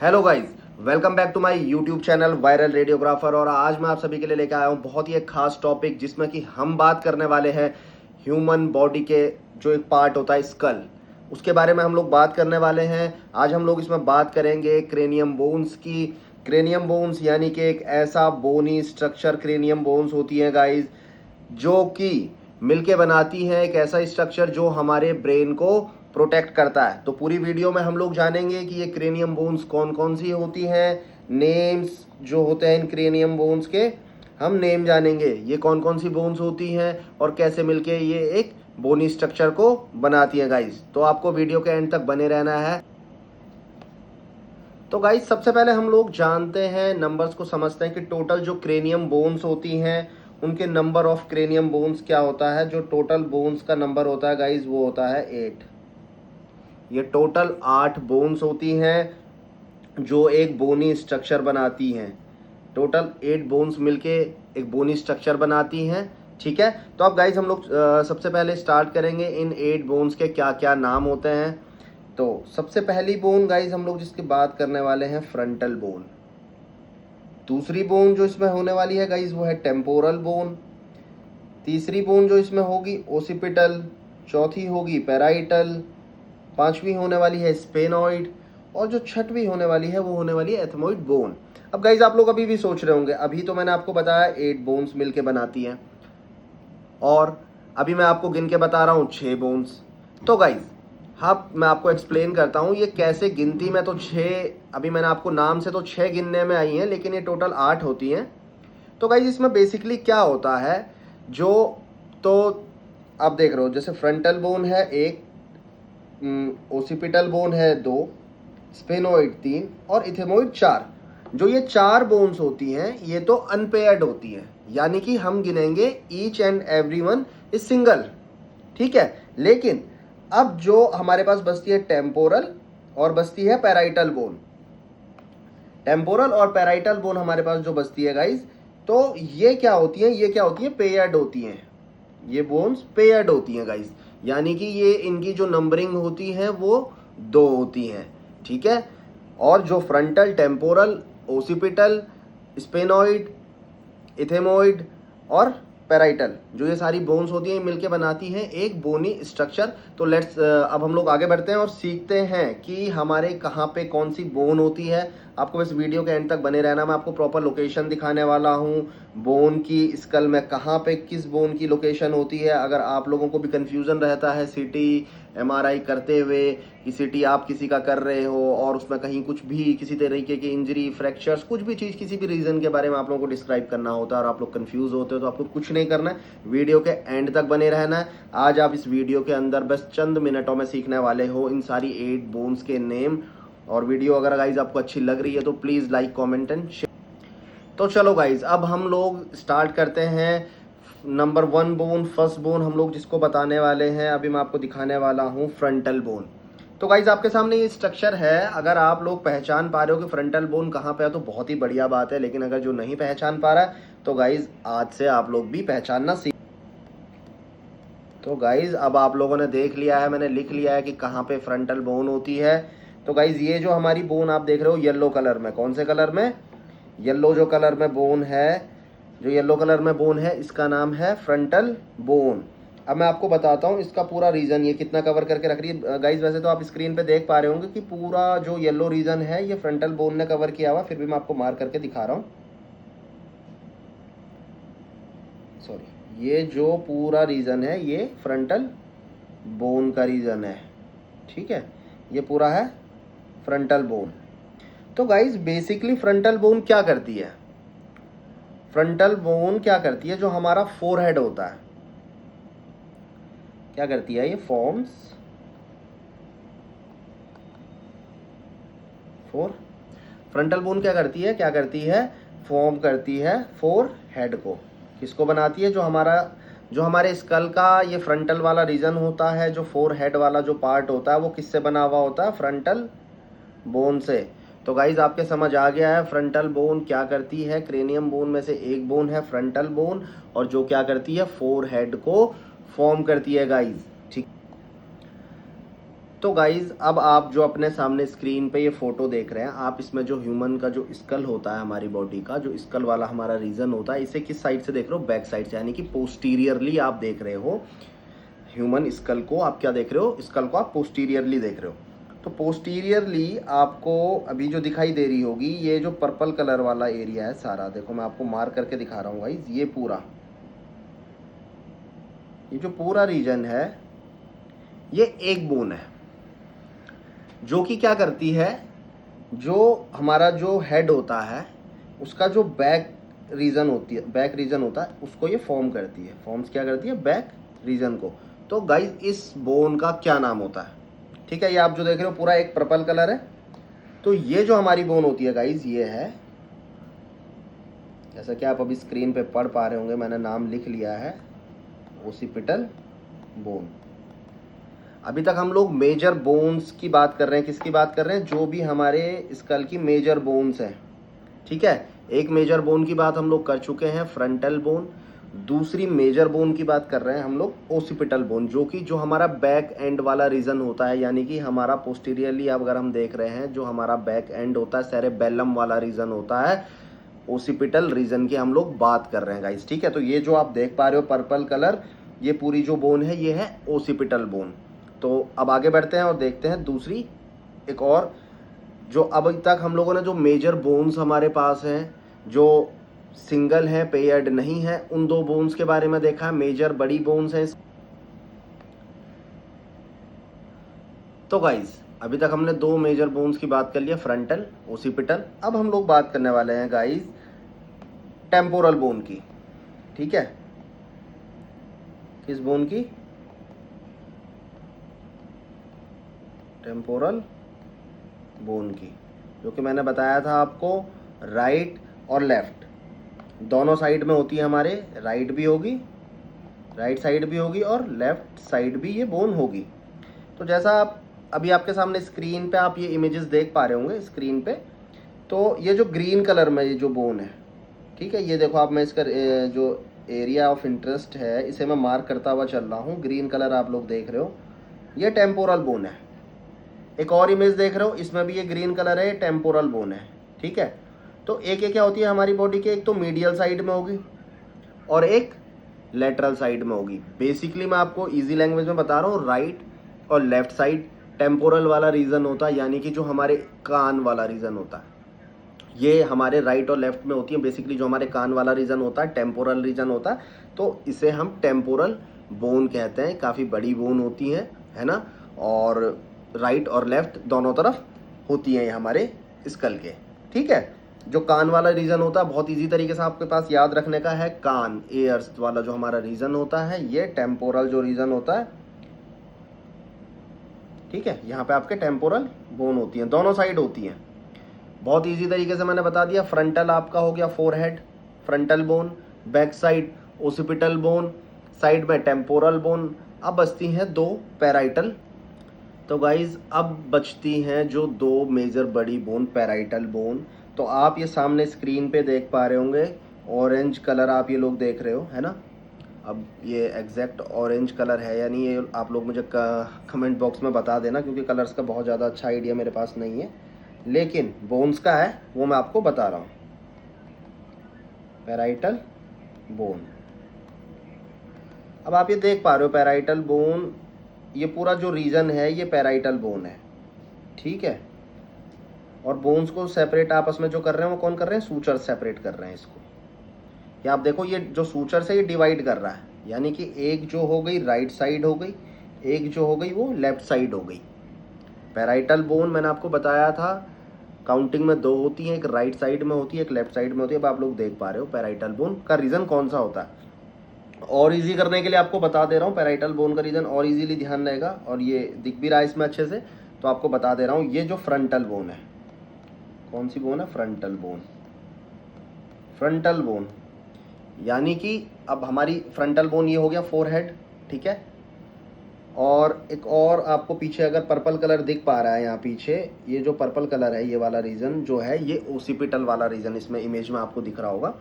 Hello guys, welcome back to my YouTube channel viral radiographer. और आज मैं आप सभी के लिए लेकर आया हूँ बहुत ही एक खास टॉपिक, जिसमें कि हम बात करने वाले हैं ह्यूमन बॉडी के जो एक पार्ट होता है स्कल, उसके बारे में हम लोग बात करने वाले हैं। आज हम लोग इसमें बात करेंगे क्रेनियम बोन्स की। क्रेनियम बोन्स यानी कि एक ऐसा बोनी स्ट्रक्चर क्रेनियम बोन्स होती है गाइस, जो कि मिलके बनाती है एक ऐसा स्ट्रक्चर जो हमारे ब्रेन को प्रोटेक्ट करता है। तो पूरी वीडियो में हम लोग जानेंगे कि ये क्रेनियम बोन्स कौन कौन सी होती हैं, नेम्स जो होते हैं इन क्रेनियम बोन्स के, हम नेम जानेंगे ये कौन कौन सी बोन्स होती हैं और कैसे मिलके ये एक बोनी स्ट्रक्चर को बनाती है गाइस। तो आपको वीडियो के एंड तक बने रहना है। तो गाइस सबसे पहले हम लोग जानते हैं, नंबर्स को समझते हैं कि टोटल जो क्रेनियम बोन्स होती हैं उनके नंबर ऑफ क्रेनियम बोन्स क्या होता है। जो टोटल बोन्स का नंबर होता है गाइस वो होता है 8। ये टोटल 8 बोन्स होती हैं जो एक बोनी स्ट्रक्चर बनाती हैं। टोटल 8 बोन्स मिलके एक बोनी स्ट्रक्चर बनाती हैं। ठीक है, तो अब गाइस हम लोग सबसे पहले स्टार्ट करेंगे इन 8 बोन्स के क्या क्या नाम होते हैं। तो सबसे पहली बोन गाइस हम लोग जिसकी बात करने वाले हैं फ्रंटल बोन। दूसरी बोन जो इसमें होने वाली है गाइस वो है टेम्पोरल बोन। तीसरी बोन जो इसमें होगी ओसिपिटल। चौथी होगी पैराइटल। पांचवी होने वाली है स्पेनॉइड। और जो छठवीं होने वाली है वो होने वाली है एथमोइड बोन। अब गाइज आप लोग अभी भी सोच रहे होंगे, अभी तो मैंने आपको बताया 8 बोन्स मिलके बनाती हैं और अभी मैं आपको गिन के बता रहा हूँ 6 बोन्स। तो गाइज हाँ, मैं आपको एक्सप्लेन करता हूँ ये कैसे गिनती में। तो 6 अभी मैंने आपको नाम से तो 6 गिनने में आई हैं, लेकिन ये टोटल 8 होती हैं। तो गाइज इसमें बेसिकली क्या होता है, जो तो आप देख रहे हो जैसे फ्रंटल बोन है 1, ओसिपिटल बोन है 2, स्पेनोइड 3 और इथेमोइड 4। जो ये 4 बोन्स होती हैं ये तो अनपेयर्ड होती हैं, यानी कि हम गिनेंगे each and every one is single. ठीक है, लेकिन अब जो हमारे पास बचती है टेम्पोरल और बचती है पैराइटल बोन। टेम्पोरल और पैराइटल बोन हमारे पास जो बचती है गाइज, तो ये क्या होती है, ये क्या होती है, पेयर्ड होती हैं। ये बोन्स पेयर्ड होती हैं गाइज, यानी कि ये इनकी जो नंबरिंग होती है वो 2 होती हैं। ठीक है, और जो फ्रंटल, टेम्पोरल, ओसिपिटल, स्पेनॉइड, इथेमोइड और पैराइटल, जो ये सारी बोन्स होती हैं मिलके बनाती हैं एक बोनी स्ट्रक्चर। तो लेट्स अब हम लोग आगे बढ़ते हैं और सीखते हैं कि हमारे कहाँ पे कौन सी बोन होती है। आपको इस वीडियो के एंड तक बने रहना, मैं आपको प्रॉपर लोकेशन दिखाने वाला हूँ बोन की, स्कल में कहाँ पे किस बोन की लोकेशन होती है। अगर आप लोगों को भी कंफ्यूजन रहता है सिटी एमआरआई करते हुए कि सिटी आप किसी का कर रहे हो और उसमें कहीं कुछ भी किसी तरीके की इंजरी, फ्रैक्चर्स, कुछ भी चीज़ किसी भी रीज़न के बारे में आप लोगों को डिस्क्राइब करना होता है और आप लोग कंफ्यूज होते हो, तो आपको कुछ नहीं करना है, वीडियो के एंड तक बने रहना है। आज आप इस वीडियो के अंदर बस चंद मिनटों में सीखने वाले हो इन सारी 8 बोन्स के नेम। और वीडियो अगर गाइज आपको अच्छी लग रही है तो please like, comment and share. तो चलो गाइज अब हम लोग स्टार्ट करते हैं। नंबर 1 बोन, फर्स्ट बोन हम लोग जिसको बताने वाले हैं, अभी मैं आपको दिखाने वाला हूँ फ्रंटल बोन। तो गाइज आपके सामने ये स्ट्रक्चर है, अगर आप लोग पहचान पा रहे हो कि फ्रंटल बोन कहाँ पे है तो बहुत ही बढ़िया बात है, लेकिन अगर जो नहीं पहचान पा रहा है तो गाइज आज से आप लोग भी पहचानना सीख। तो गाइज अब आप लोगों ने देख लिया है, मैंने लिख लिया है कि कहाँ पे फ्रंटल बोन होती है। तो गाइज ये जो हमारी बोन आप देख रहे हो येलो कलर में, कौन से कलर में, येलो जो कलर में बोन है, जो येलो कलर में बोन है इसका नाम है फ्रंटल बोन। अब मैं आपको बताता हूँ इसका पूरा रीजन, ये कितना कवर करके रख रही है गाइज। वैसे तो आप स्क्रीन पे देख पा रहे होंगे कि पूरा जो येलो रीजन है ये फ्रंटल बोन ने कवर किया हुआ, फिर भी मैं आपको मार्क करके दिखा रहा हूँ। सॉरी, ये जो पूरा रीजन है ये फ्रंटल बोन का रीजन है। ठीक है, ये पूरा है फ्रंटल बोन। तो गाइज बेसिकली फ्रंटल बोन क्या करती है, फ्रंटल बोन क्या करती है, जो हमारा फोरहेड होता है क्या करती है, ये फॉर्म्स फोर। फ्रंटल बोन क्या करती है, फॉर्म करती है फोरहेड को। किसको बनाती है, जो हमारे स्कल का ये फ्रंटल वाला रीजन होता है, जो फोरहेड वाला जो पार्ट होता है वो किससे बना हुआ होता है, फ्रंटल बोन से। तो गाइज आपके समझ आ गया है फ्रंटल बोन क्या करती है। क्रेनियम बोन में से एक बोन है फ्रंटल बोन, और जो क्या करती है, फोरहेड को फॉर्म करती है गाइज। ठीक, तो गाइज अब आप जो अपने सामने स्क्रीन पे ये फोटो देख रहे हैं, आप इसमें जो ह्यूमन का जो स्कल होता है, हमारी बॉडी का जो स्कल वाला हमारा रीजन होता है, इसे किस साइड से देख रहे हो? बैक साइड से, यानी कि पोस्टीरियरली आप देख रहे हो ह्यूमन स्कल को। आप क्या देख रहे हो? स्कल को आप पोस्टीरियरली देख रहे हो। तो पोस्टीरियरली आपको अभी जो दिखाई दे रही होगी, ये जो पर्पल कलर वाला एरिया है सारा, देखो मैं आपको मार्क करके दिखा रहा हूँ गाइज, ये पूरा, ये जो पूरा रीजन है ये एक बोन है, जो कि क्या करती है, जो हमारा जो हेड होता है उसका जो बैक रीजन होती है, बैक रीजन होता है, उसको ये फॉर्म करती है। फॉर्म्स क्या करती है? बैक रीजन को। तो गाइज इस बोन का क्या नाम होता है? ठीक है, ये आप जो देख रहे हो पूरा एक पर्पल कलर है। तो ये जो हमारी बोन होती है गाइज, ये है, जैसा कि आप अभी स्क्रीन पे पढ़ पा रहे होंगे, मैंने नाम लिख लिया है, ओसिपिटल बोन। अभी तक हम लोग मेजर बोन्स की बात कर रहे हैं। किसकी बात कर रहे हैं? जो भी हमारे स्कल की मेजर बोन्स हैं। ठीक है, एक मेजर बोन की बात हम लोग कर चुके हैं, फ्रंटल बोन। दूसरी मेजर बोन की बात कर रहे हैं हम लोग, ओसिपिटल बोन, जो कि जो हमारा बैक एंड वाला रीजन होता है, यानी कि हमारा पोस्टीरियरली अगर हम देख रहे हैं, जो हमारा बैक एंड होता है, सेरेबेलम वाला रीजन होता है, ओसिपिटल रीजन की हम लोग बात कर रहे हैं गाइस। ठीक है, तो ये जो आप देख पा रहे हो पर्पल कलर, ये पूरी जो बोन है ये है ओसिपिटल बोन। तो अब आगे बढ़ते हैं और देखते हैं दूसरी एक और, जो अब तक हम लोगों ने जो मेजर बोन्स हमारे पास हैं, जो सिंगल हैं, पेयर्ड नहीं है, उन दो बोन्स के बारे में देखा है, मेजर बड़ी बोन्स हैं। तो गाइस अभी तक हमने दो मेजर बोन्स की बात कर लिया, फ्रंटल, ओसिपिटल। अब हम लोग बात करने वाले हैं गाइस टेम्पोरल बोन की। ठीक है, किस बोन की? टेम्पोरल बोन की, जो कि मैंने बताया था आपको, राइट और लेफ्ट दोनों साइड में होती है हमारे। राइट भी होगी, राइट साइड भी होगी, और लेफ्ट साइड भी ये बोन होगी। तो जैसा आप अभी आपके सामने स्क्रीन पे आप ये इमेजेस देख पा रहे होंगे स्क्रीन पे, तो ये जो ग्रीन कलर में ये जो बोन है, ठीक है, ये देखो आप, मैं इसका जो एरिया ऑफ इंटरेस्ट है इसे मैं मार्क करता हुआ चल रहा हूँ, ग्रीन कलर आप लोग देख रहे हो, ये टेम्पोरल बोन है। एक और इमेज देख रहे हो, इसमें भी ये ग्रीन कलर है, टेम्पोरल बोन है। ठीक है, तो एक ये क्या होती है हमारी बॉडी के, एक तो मीडियल साइड में होगी और एक लेटरल साइड में होगी। बेसिकली मैं आपको इजी लैंग्वेज में बता रहा हूँ, राइट और लेफ्ट साइड टेम्पोरल वाला रीजन होता है, यानी कि जो हमारे कान वाला रीजन होता है, ये हमारे राइट और लेफ्ट में होती है। बेसिकली जो हमारे कान वाला रीजन होता है टेम्पोरल रीजन होता है, तो इसे हम टेम्पोरल बोन कहते हैं। काफ़ी बड़ी बोन होती है ना, और राइट और लेफ्ट दोनों तरफ होती हैं ये हमारे स्कल के। ठीक है, जो कान वाला रीजन होता है बहुत इजी तरीके से आपके पास याद रखने का है, कान, एयर्स वाला जो हमारा रीजन होता है, ये टेम्पोरल जो रीजन होता है। ठीक है, यहाँ पे आपके टेम्पोरल बोन होती हैं, दोनों साइड होती हैं। बहुत इजी तरीके से मैंने बता दिया। फ्रंटल आपका हो गया forehead, frontal bone, back side occipital bone, side में टेम्पोरल बोन। अब बचती हैं दो पैराइटल। तो गाइज अब बचती हैं जो दो मेजर बड़ी बोन, पैराइटल बोन। तो आप ये सामने स्क्रीन पे देख पा रहे होंगे, ऑरेंज कलर आप ये लोग देख रहे हो, है ना। अब ये एग्जैक्ट ऑरेंज कलर है या नहीं, ये आप लोग मुझे कमेंट बॉक्स में बता देना, क्योंकि कलर्स का बहुत ज़्यादा अच्छा आइडिया मेरे पास नहीं है, लेकिन बोन्स का है वो मैं आपको बता रहा हूँ। पैराइटल बोन, अब आप ये देख पा रहे हो पैराइटल बोन, ये पूरा जो रीजन है ये पैराइटल बोन है। ठीक है, और बोन्स को सेपरेट आपस में जो कर रहे हैं वो कौन कर रहे हैं? सूचर सेपरेट कर रहे हैं इसको। या आप देखो ये जो सूचर से ये डिवाइड कर रहा है, यानी कि एक जो हो गई राइट साइड हो गई, एक जो हो गई वो लेफ्ट साइड हो गई। पैराइटल बोन मैंने आपको बताया था काउंटिंग में दो होती हैं, एक राइट साइड में होती है, एक लेफ्ट साइड में होती है। अब आप लोग देख पा रहे हो पैराइटल बोन का रीजन कौन सा होता है। और इजी करने के लिए आपको बता दे रहा हूँ, पैराइटल बोन का रीजन और इजीली ध्यान रहेगा, और ये दिख भी रहा है इसमें अच्छे से, तो आपको बता दे रहा हूँ। ये जो फ्रंटल बोन है, कौन सी बोन है? Frontal bone. फ्रंटल बोन यानी कि अब हमारी फ्रंटल बोन ये हो गया फोरहेड। ठीक है, और एक और आपको पीछे अगर पर्पल कलर दिख पा रहा है यहाँ पीछे, ये जो पर्पल कलर है ये वाला रीजन जो है ये ओसिपिटल वाला रीजन इसमें इमेज में आपको दिख रहा होगा।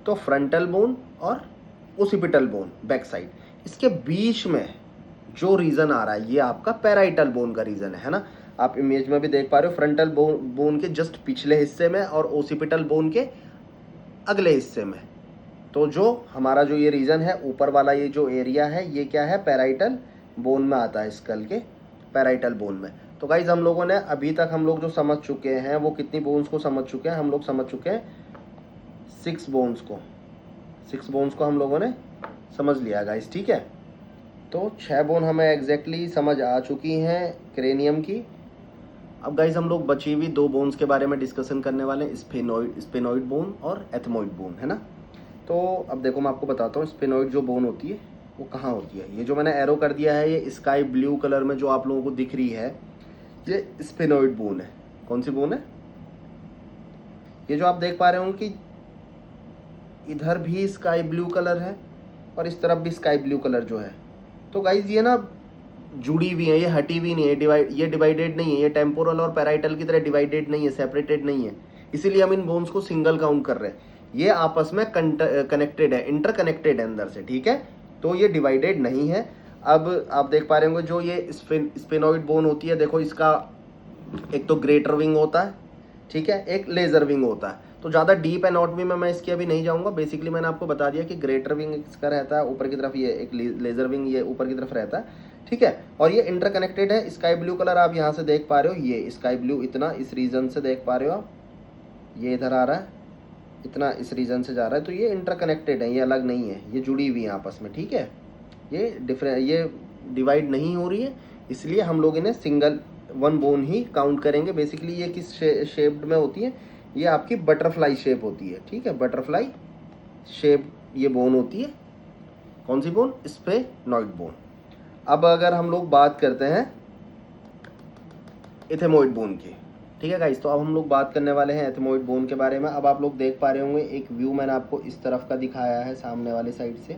तो फ्रंटल बोन और ओसिपिटल बोन बैक साइड, इसके बीच में जो रीजन आ रहा है ये आपका पैराइटल बोन का रीजन है ना। आप इमेज में भी देख पा रहे हो, फ्रंटल बोन के जस्ट पिछले हिस्से में और ओसिपिटल बोन के अगले हिस्से में। तो जो हमारा जो ये रीजन है ऊपर वाला ये जो एरिया है ये क्या है, पैराइटल बोन में आता है, स्कल के पैराइटल बोन में। तो गाइज हम लोगों ने अभी तक हम लोग जो समझ चुके हैं वो कितनी बोन्स को समझ चुके हैं, हम लोग समझ चुके हैं 6 बोन्स को। 6 बोन्स को हम लोगों ने समझ लिया गाइज, ठीक है। तो 6 बोन हमें एग्जैक्टली समझ आ चुकी हैं क्रेनियम की। अब गाइज हम लोग बची हुई 2 बोन्स के बारे में डिस्कशन करने वाले हैं, स्फेनोइड बोन और एथमोइड बोन, है ना। तो अब देखो मैं आपको बताता हूँ स्फेनोइड जो बोन होती है वो कहाँ होती है। ये जो मैंने एरो कर दिया है ये स्काई ब्लू कलर में जो आप लोगों को दिख रही है ये स्फेनोइड बोन है। कौन सी बोन है? ये जो आप देख पा रहे हो कि इधर भी स्काई ब्लू कलर है और इस तरफ भी स्काई ब्लू कलर जो है। तो गाइज ये ना जुड़ी हुई है, ये हटी हुई नहीं है, ये डिवाइडेड नहीं है, ये टेम्पोरल और पैराइटल की तरह डिवाइडेड नहीं है, सेपरेटेड नहीं है। इसीलिए हम इन बोन्स को सिंगल काउंट कर रहे हैं। ये आपस में कनेक्टेड है, इंटरकनेक्टेड है अंदर से, ठीक है। तो ये डिवाइडेड नहीं है। अब आप देख पा रहे होंगे जो ये स्फेनोइड बोन होती है, देखो इसका एक तो ग्रेटर विंग होता है, ठीक है, एक लेजर विंग होता है। तो ज़्यादा डीप एनाटॉमी में मैं इसकी अभी नहीं जाऊंगा। बेसिकली मैंने आपको बता दिया कि ग्रेटर विंग इसका रहता है ऊपर की तरफ, ये एक लेजर विंग ये ऊपर की तरफ रहता है, ठीक है। और ये इंटरकनेक्टेड है। स्काई ब्लू कलर आप यहाँ से देख पा रहे हो, ये स्काई ब्लू इतना इस रीजन से देख पा रहे हो आप, ये इधर आ रहा है, इतना इस रीजन से जा रहा है। तो ये इंटरकनेक्टेड है, ये अलग नहीं है, ये जुड़ी हुई है आपस में, ठीक है। ये डिवाइड नहीं हो रही है, इसलिए हम लोग इन्हें सिंगल 1 बोन ही काउंट करेंगे। बेसिकली ये किस शेप्ड में होती है, ये आपकी बटरफ्लाई शेप होती है, ठीक है। बटरफ्लाई शेप ये बोन होती है। कौन सी बोन? Sphenoid bone. अब अगर हम लोग बात करते हैं एथेमोइड बोन की, ठीक है गाइस, तो अब हम लोग बात करने वाले हैं एथेमोइड बोन के बारे में। अब आप लोग देख पा रहे होंगे एक व्यू मैंने आपको इस तरफ का दिखाया है सामने वाले साइड से,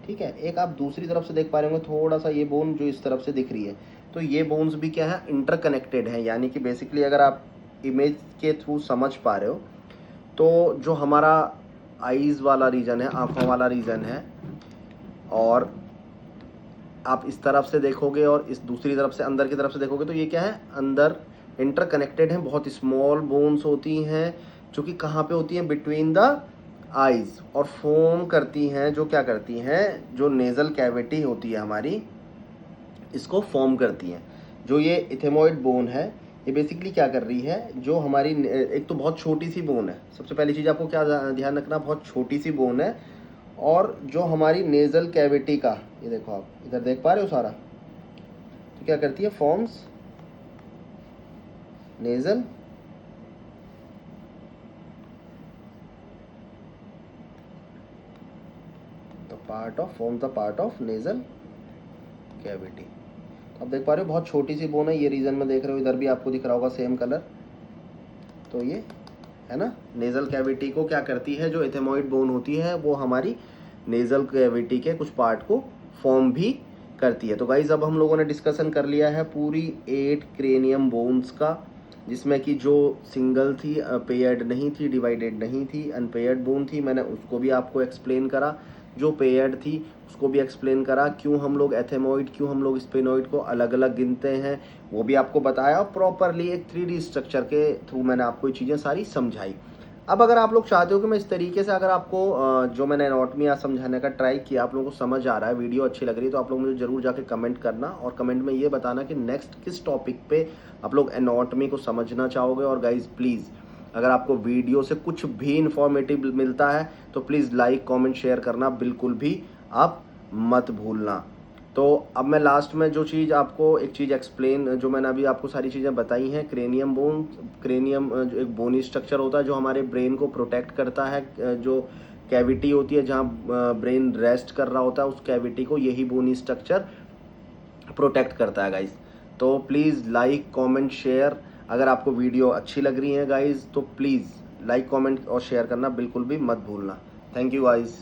ठीक है। एक आप दूसरी तरफ से देख पा रहे होंगे थोड़ा सा ये बोन जो इस तरफ से दिख रही है। तो ये बोन्स भी क्या है, इंटरकनेक्टेड है। यानी कि बेसिकली अगर आप इमेज के थ्रू समझ पा रहे हो तो जो हमारा आईज वाला रीजन है, आंखों वाला रीजन है, और आप इस तरफ से देखोगे और इस दूसरी तरफ से अंदर की तरफ से देखोगे तो ये क्या है, अंदर इंटरकनेक्टेड है। बहुत स्मॉल बोन्स होती हैं जो कि कहाँ पे होती हैं, बिटवीन द आईज, और फॉर्म करती हैं, जो क्या करती हैं, जो नेजल कैविटी होती है हमारी, इसको फॉर्म करती हैं। जो ये एथेमोइड बोन है ये बेसिकली क्या कर रही है, जो हमारी एक तो बहुत छोटी सी बोन है। सबसे पहली चीज़ आपको क्या ध्यान रखना, बहुत छोटी सी बोन है। और जो हमारी नेजल कैविटी का, ये देखो आप इधर देख पा रहे हो सारा, तो क्या करती है, forms nasal form the part of nasal cavity. तो आप देख पा रहे हो बहुत छोटी सी बोन है, ये रीजन में देख रहे हो, इधर भी आपको दिख रहा होगा सेम कलर। तो ये है ना, नेजल कैविटी को क्या करती है, जो एथेमोइड बोन होती है वो हमारी नेजल कैविटी के कुछ पार्ट को फॉर्म भी करती है। तो गाइज अब हम लोगों ने डिस्कशन कर लिया है पूरी 8 क्रेनियम बोन्स का, जिसमें कि जो सिंगल थी, पेयर्ड नहीं थी, डिवाइडेड नहीं थी, अनपेयर्ड बोन थी, मैंने उसको भी आपको एक्सप्लेन करा। जो पेयर्ड थी उसको भी एक्सप्लेन करा, क्यों हम लोग एथेमोइड, क्यों हम लोग स्फेनोइड को अलग अलग गिनते हैं वो भी आपको बताया। और प्रॉपरली एक 3D स्ट्रक्चर के थ्रू मैंने आपको ये चीज़ें सारी समझाई। अब अगर आप लोग चाहते हो कि मैं इस तरीके से, अगर आपको जो मैंने एनाटॉमी आज समझाने का ट्राई किया आप लोगों को समझ आ रहा है, वीडियो अच्छी लग रही है, तो आप लोग मुझे जरूर जाके कमेंट करना और कमेंट में ये बताना कि नेक्स्ट किस टॉपिक पे आप लोग एनाटॉमी को समझना चाहोगे। और गाइज प्लीज़ अगर आपको वीडियो से कुछ भी इंफॉर्मेटिव मिलता है तो प्लीज़ लाइक कमेंट शेयर करना बिल्कुल भी आप मत भूलना। तो अब मैं लास्ट में जो चीज़ आपको एक चीज़ एक्सप्लेन, जो मैंने अभी आपको सारी चीज़ें बताई हैं, क्रेनियम बोन, क्रेनियम जो एक बोनी स्ट्रक्चर होता है जो हमारे ब्रेन को प्रोटेक्ट करता है, जो कैविटी होती है जहाँ ब्रेन रेस्ट कर रहा होता है उस कैविटी को यही बोनी स्ट्रक्चर प्रोटेक्ट करता है गाइज। तो प्लीज़ लाइक कमेंट शेयर, अगर आपको वीडियो अच्छी लग रही है गाइज तो प्लीज़ लाइक कमेंट और शेयर करना बिल्कुल भी मत भूलना। Thank you guys.